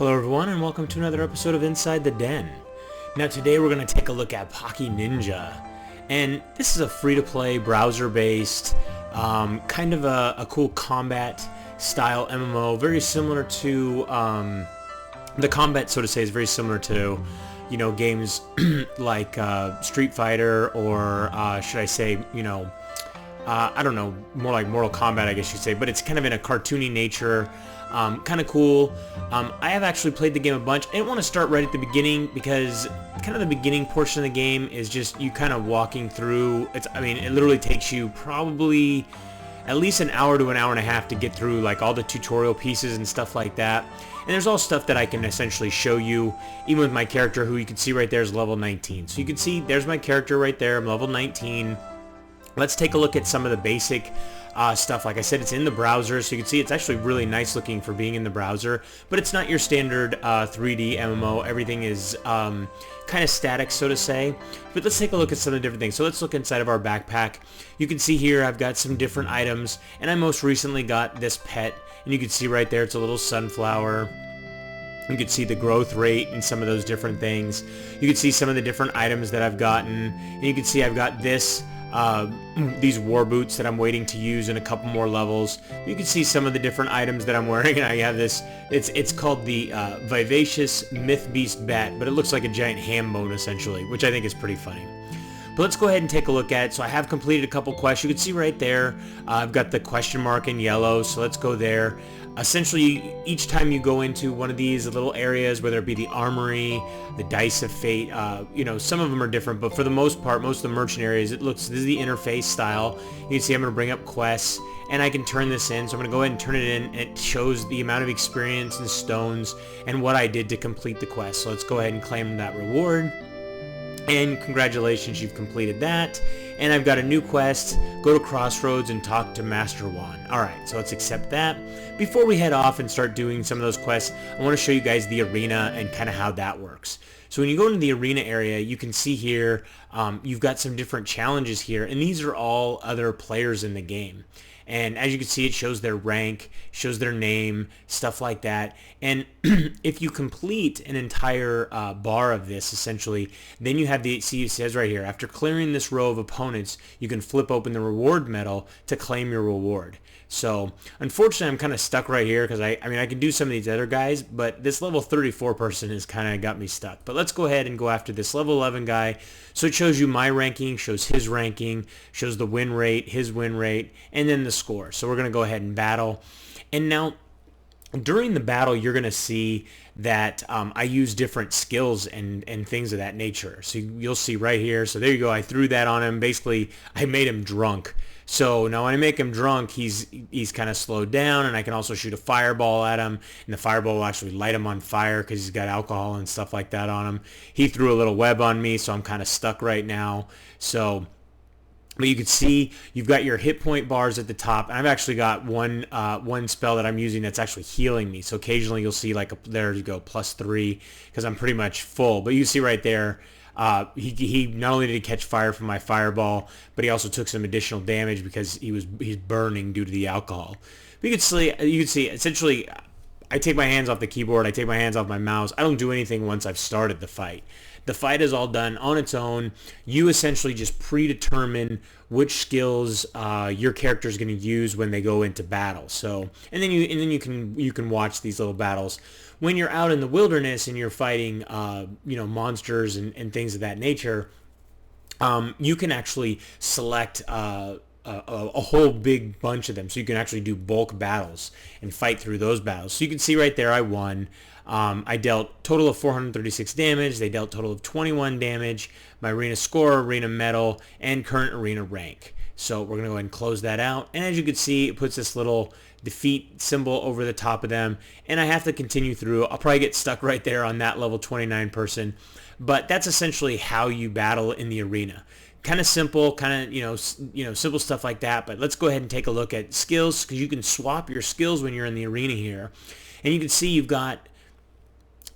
Hello everyone and welcome to another episode of Inside the Den. Now today we're going to take a look at Pockie Ninja, and this is a free-to-play browser-based kind of a cool combat style MMO, very similar to the combat, so to say, is very similar to games like Street Fighter or should I say I don't know, more like Mortal Kombat, I guess you'd say, but it's kind of in a cartoony nature. Kind of cool. I have actually played the game a bunch. I didn't want to start right at the beginning because kind of the beginning portion of the game is just you kind of walking through. It literally takes you probably at least an hour to an hour and a half to get through like all the tutorial pieces and stuff like that. And there's all stuff that I can essentially show you, even with my character, who you can see right there is level 19. So you can see there's my character right there. I'm level 19. Let's take a look at some of the basic stuff. Like I said, it's in the browser, so you can see it's actually really nice looking for being in the browser, but it's not your standard 3D MMO. Everything is kind of static, so to say. But let's take a look at some of the different things. So let's look inside of our backpack. You can see here I've got some different items, and I most recently got this pet, and you can see right there it's a little sunflower. You can see the growth rate and some of those different things. You can see some of the different items that I've gotten, and you can see I've got this these war boots that I'm waiting to use in a couple more levels. You can see some of the different items that I'm wearing, and I have this, it's called the Vivacious Myth Beast Bat, but it looks like a giant ham bone essentially, which I think is pretty funny. But let's go ahead and take a look at it. So I have completed a couple quests. You can see right there, I've got the question mark in yellow, so let's go there. Essentially, each time you go into one of these little areas, whether it be the armory, the dice of fate, some of them are different, but for the most part, most of the merchant areas, this is the interface style. You can see I'm going to bring up quests, and I can turn this in, so I'm going to go ahead and turn it in, and it shows the amount of experience and stones and what I did to complete the quest. So let's go ahead and claim that reward. And congratulations, you've completed that. And I've got a new quest, go to Crossroads and talk to Master Juan. Alright, so let's accept that. Before we head off and start doing some of those quests, I want to show you guys the arena and kind of how that works. So when you go into the arena area, you can see here, you've got some different challenges here, and these are all other players in the game. And as you can see, it shows their rank, shows their name, stuff like that. And if you complete an entire bar of this, essentially, then you have see, it says right here, after clearing this row of opponents, you can flip open the reward medal to claim your reward. So, unfortunately, I'm kind of stuck right here because I can do some of these other guys, but this level 34 person has kind of got me stuck. But let's go ahead and go after this level 11 guy. So it shows you my ranking, shows his ranking, shows the win rate, his win rate, and then the score. So we're going to go ahead and battle. And now, during the battle, you're going to see that I use different skills and things of that nature. So you'll see right here. So there you go. I threw that on him. Basically, I made him drunk. So now when I make him drunk, he's kind of slowed down, and I can also shoot a fireball at him, and the fireball will actually light him on fire because he's got alcohol and stuff like that on him. He threw a little web on me, so I'm kind of stuck right now. So, but you can see you've got your hit point bars at the top, and I've actually got one spell that I'm using that's actually healing me. So occasionally you'll see like there you go, +3, because I'm pretty much full. But you see right there, he not only did he catch fire from my fireball, but he also took some additional damage because he's burning due to the alcohol. But you can see essentially I take my hands off the keyboard, I take my hands off my mouse. I don't do anything once I've started the fight. The fight is all done on its own. You essentially just predetermine which skills your character is going to use when they go into battle. So, and then you can watch these little battles when you're out in the wilderness and you're fighting monsters and things of that nature. You can actually select a whole big bunch of them, so you can actually do bulk battles and fight through those battles. So you can see right there I won. I dealt total of 436 damage. They dealt total of 21 damage. My arena score, arena medal, and current arena rank. So we're going to go ahead and close that out. And as you can see, it puts this little defeat symbol over the top of them. And I have to continue through. I'll probably get stuck right there on that level 29 person. But that's essentially how you battle in the arena. Kind of simple, simple stuff like that. But let's go ahead and take a look at skills, because you can swap your skills when you're in the arena here. And you can see you've got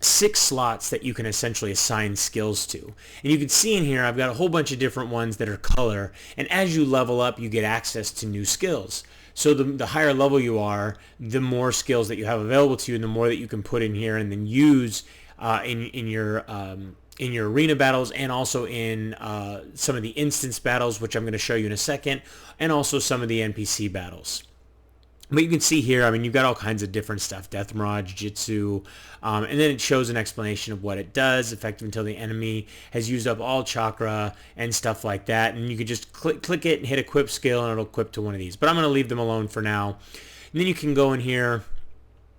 6 slots that you can essentially assign skills to. And you can see in here I've got a whole bunch of different ones that are color, and as you level up you get access to new skills. So the higher level you are, the more skills that you have available to you, and the more that you can put in here and then use in your arena battles, and also in some of the instance battles, which I'm going to show you in a second, and also some of the NPC battles. But you can see here, I mean, you've got all kinds of different stuff, Death Mirage, Jitsu, and then it shows an explanation of what it does, effective until the enemy has used up all chakra and stuff like that. And you can just click it and hit equip skill, and it'll equip to one of these. But I'm going to leave them alone for now. And then you can go in here.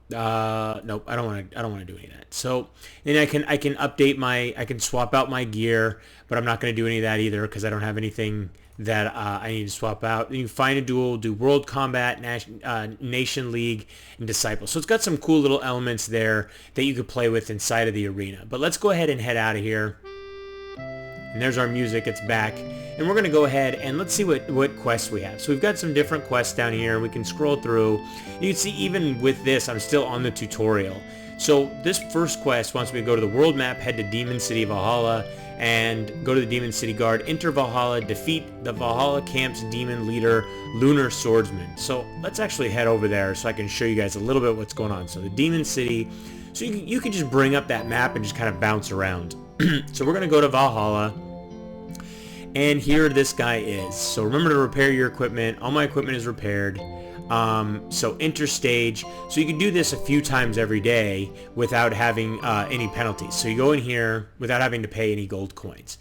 Nope, I don't want to do any of that. So then I can update I can swap out my gear, but I'm not going to do any of that either because I don't have anything that I need to swap out. Then you find a duel, do World Combat, Nation League, and Disciple. So it's got some cool little elements there that you could play with inside of the arena. But let's go ahead and head out of here. And there's our music, it's back. And we're going to go ahead and let's see what quests we have. So we've got some different quests down here. We can scroll through. You can see even with this, I'm still on the tutorial. So this first quest wants me to go to the world map, head to Demon City Valhalla, and go to the Demon City Guard, enter Valhalla, defeat the Valhalla camp's demon leader, Lunar Swordsman. So let's actually head over there so I can show you guys a little bit what's going on. So the Demon City, so you can just bring up that map and just kind of bounce around. So we're going to go to Valhalla. And here this guy is. So remember to repair your equipment. All my equipment is repaired. So enter stage. So you can do this a few times every day without having any penalties. So you go in here without having to pay any gold coins.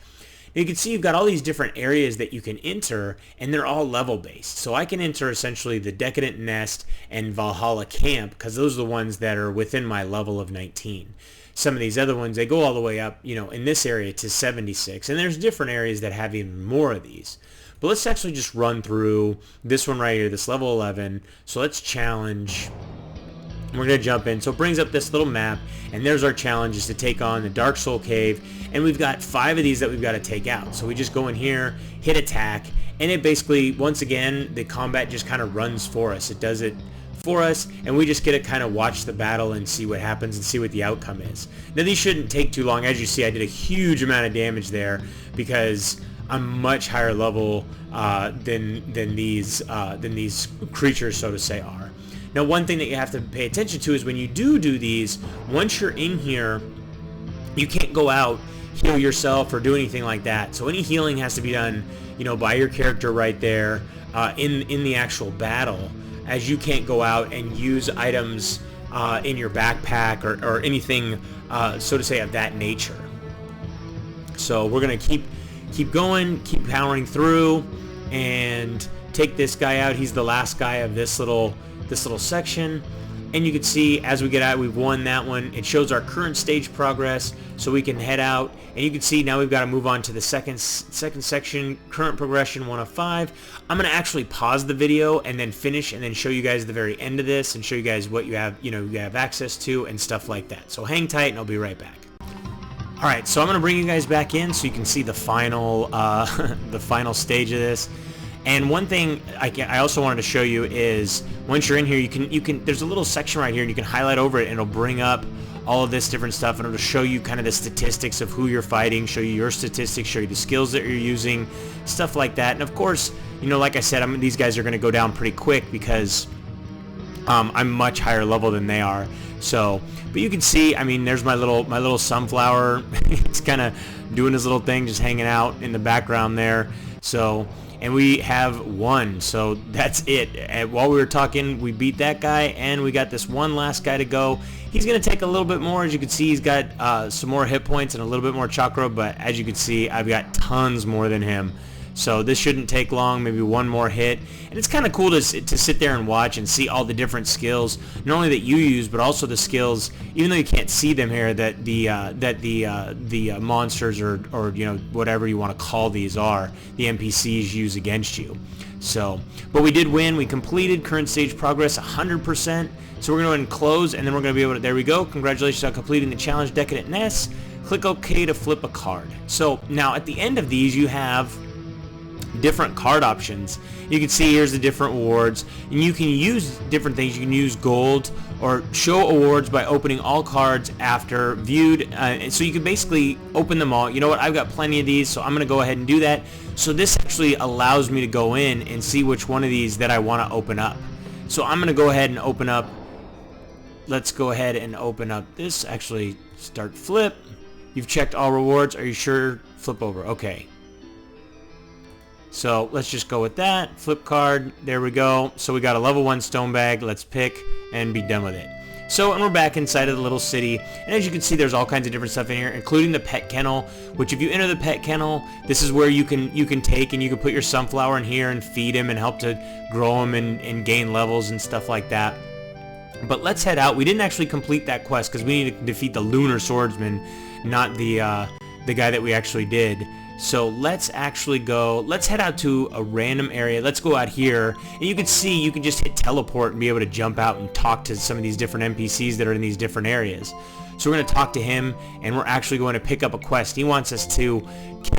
And you can see you've got all these different areas that you can enter, and they're all level based. So I can enter essentially the Decadent Nest and Valhalla Camp because those are the ones that are within my level of 19. Some of these other ones, they go all the way up, in this area to 76. And there's different areas that have even more of these. But let's actually just run through this one right here, this level 11. So let's challenge. We're going to jump in. So it brings up this little map, and there's our challenge, is to take on the Dark Soul Cave. And we've got 5 of these that we've got to take out. So we just go in here, hit attack, and it basically, once again, the combat just kind of runs for us. It does it for us, and we just get to kind of watch the battle and see what happens and see what the outcome is. Now these shouldn't take too long. As you see, I did a huge amount of damage there because I'm much higher level than these creatures, so to say, are. Now one thing that you have to pay attention to is when you do these, once you're in here, you can't go out, heal yourself, or do anything like that. So any healing has to be done, by your character right there in the actual battle, as you can't go out and use items in your backpack or anything, so to say, of that nature. So we're gonna keep going, keep powering through, and take this guy out. He's the last guy of this little section. And you can see as we get out, we've won that one. It shows our current stage progress, so we can head out. And you can see now we've got to move on to the second section, current progression 1 of 5. I'm going to actually pause the video and then finish and then show you guys the very end of this and show you guys what you have, you have access to and stuff like that. So hang tight and I'll be right back. Alright, so I'm going to bring you guys back in so you can see the final, the final stage of this. And one thing I also wanted to show you is once you're in here, you can there's a little section right here, and you can highlight over it, and it'll bring up all of this different stuff, and it'll show you kind of the statistics of who you're fighting, show you your statistics, show you the skills that you're using, stuff like that. And of course, like I said, these guys are going to go down pretty quick because I'm much higher level than they are. So, but you can see, there's my little sunflower. It's kind of doing his little thing, just hanging out in the background there. So. And we have won, so that's it. And while we were talking, we beat that guy, and we got this one last guy to go. He's going to take a little bit more. As you can see, he's got some more hit points and a little bit more chakra, but as you can see, I've got tons more than him. So this shouldn't take long, maybe one more hit. And it's kind of cool to sit there and watch and see all the different skills, not only that you use, but also the skills, even though you can't see them here, that the monsters or whatever you want to call these are, the NPCs use against you. So, but we did win. We completed current stage progress 100%. So we're going to go ahead and close, and then we're going to be able to, there we go. Congratulations on completing the challenge, Decadent Nest. Click OK to flip a card. So now at the end of these, you have different card options. You can see here's the different awards, and you can use different things. You can use gold or show awards by opening all cards after viewed, so you can basically open them all. You know what, I've got plenty of these, so I'm gonna go ahead and do that. So this actually allows me to go in and see which one of these that I want to open up. So I'm gonna go ahead and open up, let's go ahead and open up this. Actually, start flip. You've checked all rewards. Are you sure? Flip over. Okay. So let's just go with that. Flip card. There we go. So we got a level 1 stone bag. Let's pick and be done with it. So, and we're back inside of the little city. And as you can see, there's all kinds of different stuff in here, including the pet kennel, which if you enter the pet kennel, this is where you can take and you can put your sunflower in here and feed him and help to grow him and gain levels and stuff like that. But let's head out. We didn't actually complete that quest because we need to defeat the lunar swordsman, not the guy that we actually did. So let's actually go, let's head out to a random area. Let's go out here, and you can see you can just hit teleport and be able to jump out and talk to some of these different NPCs that are in these different areas. So we're going to talk to him, and we're actually going to pick up a quest. He wants us to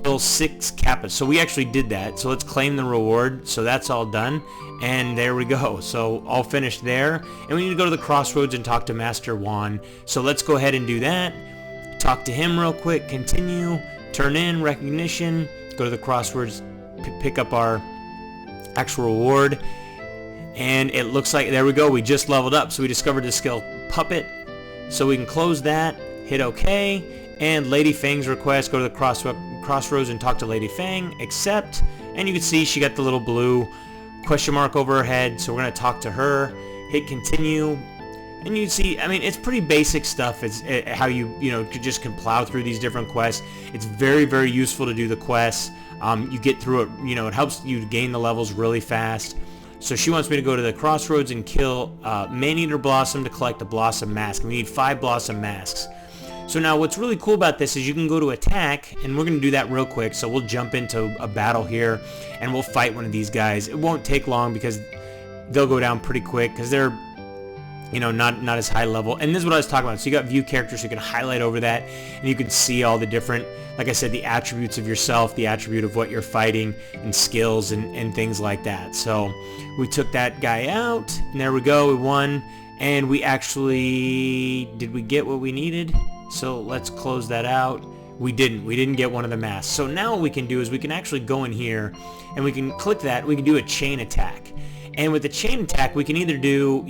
kill 6 kappas. So we actually did that. So let's claim the reward. So that's all done, and there we go. So all finished there, and we need to go to the crossroads and talk to Master Juan. So let's go ahead and do that. Talk to him real quick. Continue. Turn in recognition, go to the crossroads, pick up our actual reward, and it looks like, there we go, we just leveled up. So we discovered the skill Puppet, so we can close that, hit OK, and Lady Fang's request, go to the crossroads and talk to Lady Fang, accept, and you can see she got the little blue question mark over her head, so we're going to talk to her, hit continue. And you see, I mean, it's pretty basic stuff. It's how you just can plow through these different quests. It's very, very useful to do the quests. You get through it, it helps you gain the levels really fast. So she wants me to go to the crossroads and kill Maneater Blossom to collect the Blossom Mask. We need 5 Blossom Masks. So now what's really cool about this is you can go to attack, and we're going to do that real quick. So we'll jump into a battle here, and we'll fight one of these guys. It won't take long because they'll go down pretty quick because they're not as high level. And this is what I was talking about. So you got view characters, so you can highlight over that, and you can see all the different, like I said, the attributes of yourself, the attribute of what you're fighting, and skills and things like that. So we took that guy out, and there we go, we won, and we actually, did we get what we needed? So let's close that out. We didn't get one of the masks. So now what we can do is we can actually go in here, and we can click that, we can do a chain attack. And with the chain attack, we can either do,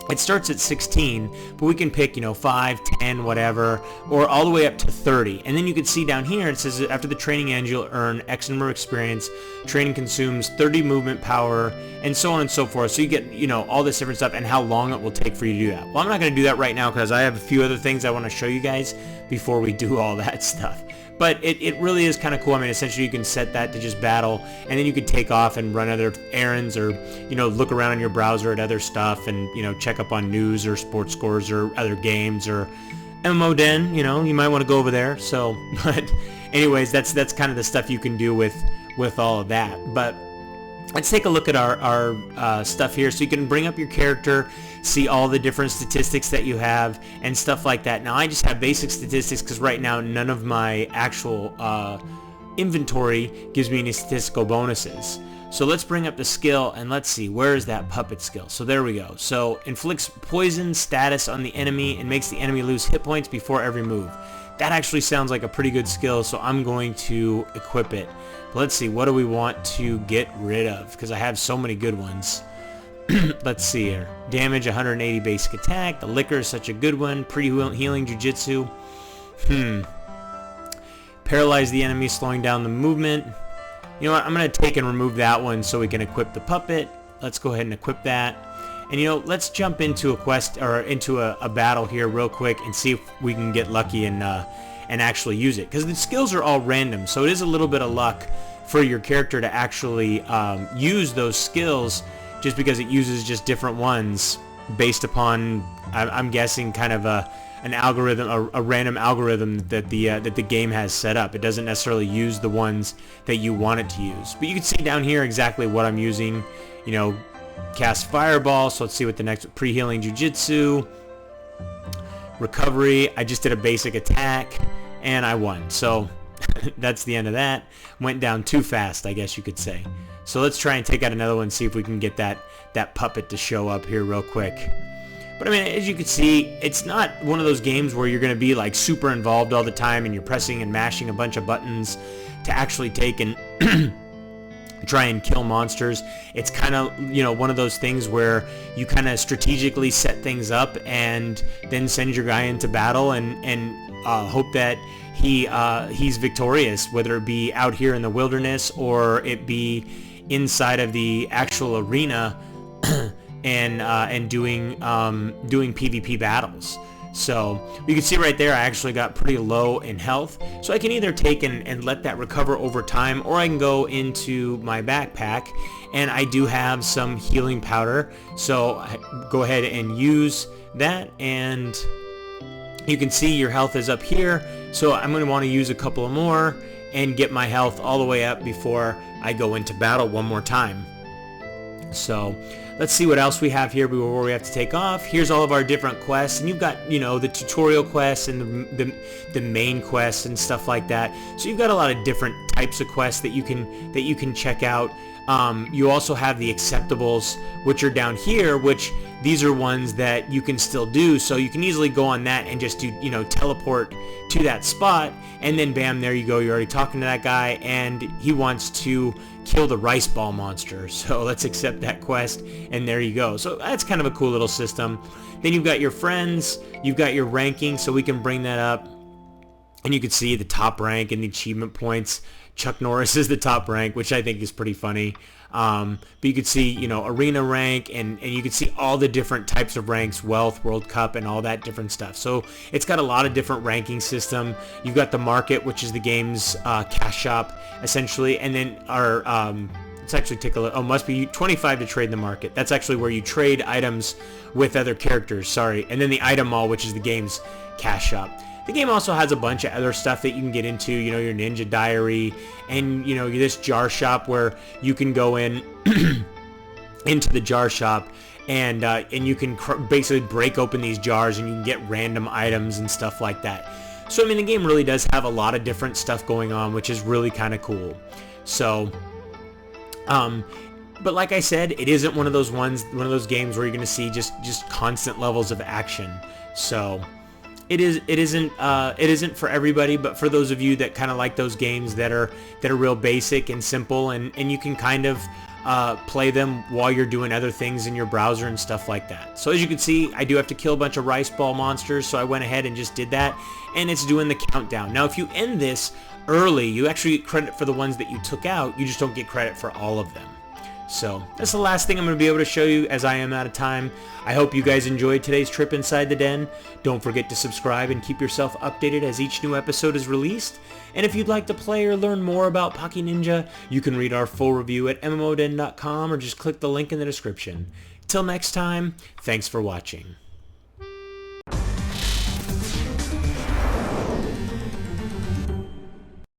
it starts at 16, but we can pick, 5, 10, whatever, or all the way up to 30. And then you can see down here, it says after the training end, you'll earn X number of experience. Training consumes 30 movement power, and so on and so forth. So you get, all this different stuff and how long it will take for you to do that. Well, I'm not going to do that right now because I have a few other things I want to show you guys before we do all that stuff. But it really is kind of cool. I mean, essentially you can set that to just battle, and then you can take off and run other errands, or look around on your browser at other stuff, and check up on news or sports scores or other games or MMODen. You might want to go over there. So, but anyways, that's kind of the stuff you can do with all of that. But let's take a look at our stuff here. So you can bring up your character, see all the different statistics that you have and stuff like that. Now I just have basic statistics because right now none of my actual inventory gives me any statistical bonuses. So let's bring up the skill, and let's see, where is that puppet skill? So there we go. So inflicts poison status on the enemy and makes the enemy lose hit points before every move. That actually sounds like a pretty good skill, so I'm going to equip it. Let's see, what do we want to get rid of? Because I have so many good ones. Let's see here. Damage, 180 basic attack. The liquor is such a good one. Pre-healing jujitsu. Paralyze the enemy, slowing down the movement. You know what? I'm going to take and remove that one so we can equip the puppet. Let's go ahead and equip that. And let's jump into a quest, or into a battle here real quick, and see if we can get lucky and actually use it. Because the skills are all random, so it is a little bit of luck for your character to actually use those skills, just because it uses just different ones based upon, I'm guessing, kind of an algorithm, a random algorithm that the game has set up. It doesn't necessarily use the ones that you want it to use. But you can see down here exactly what I'm using. Cast Fireball. So let's see what the next, pre-healing jujitsu. Recovery. I just did a basic attack and I won. So that's the end of that. Went down too fast, I guess you could say. So let's try and take out another one, see if we can get that puppet to show up here real quick. But I mean, as you can see, it's not one of those games where you're going to be like super involved all the time and you're pressing and mashing a bunch of buttons to actually take and try and kill monsters. It's kind of, you know, one of those things where you kind of strategically set things up and then send your guy into battle and hope that he's victorious, whether it be out here in the wilderness or it be inside of the actual arena and doing PvP battles. So you can see right there I actually got pretty low in health, so I can either take and let that recover over time, or I can go into my backpack, and I do have some healing powder, so I go ahead and use that, and you can see your health is up here, so I'm going to want to use a couple of more and get my health all the way up before I go into battle one more time. So let's see what else we have here before we have to take off. Here's all of our different quests, and you've got, you know, the tutorial quests and the main quests and stuff like that. So you've got a lot of different types of quests that you can check out. You also have the acceptables, which are down here, which these are ones that you can still do, so you can easily go on that and just do, you know, teleport to that spot, and then bam, there you go, you're already talking to that guy, and he wants to kill the rice ball monster, so let's accept that quest, and there you go. So that's kind of a cool little system. Then you've got your friends, you've got your ranking, so we can bring that up, and you can see the top rank and the achievement points. Chuck Norris is the top rank, which I think is pretty funny. But you can see, you know, arena rank, and you can see all the different types of ranks, wealth, World Cup, and all that different stuff. So it's got a lot of different ranking system. You've got the market, which is the game's cash shop, essentially, and then our let's actually take a look. Oh, must be 25 to trade in the market. That's actually where you trade items with other characters. Sorry, and then the item mall, which is the game's cash shop. The game also has a bunch of other stuff that you can get into, you know, your Ninja Diary, and, you know, this jar shop where you can go in into the jar shop, and you can basically break open these jars and you can get random items and stuff like that. So I mean, the game really does have a lot of different stuff going on, which is really kind of cool. So but like I said, it isn't one of those games where you're going to see just constant levels of action. So it isn't for everybody, but for those of you that kind of like those games that are real basic and simple, and you can kind of play them while you're doing other things in your browser and stuff like that. So as you can see, I do have to kill a bunch of rice ball monsters, so I went ahead and just did that, and it's doing the countdown. Now if you end this early, you actually get credit for the ones that you took out, you just don't get credit for all of them. So that's the last thing I'm going to be able to show you, as I am out of time. I hope you guys enjoyed today's trip inside the den. Don't forget to subscribe and keep yourself updated as each new episode is released. And if you'd like to play or learn more about Pockie Ninja, you can read our full review at MMODen.com or just click the link in the description. Till next time, thanks for watching.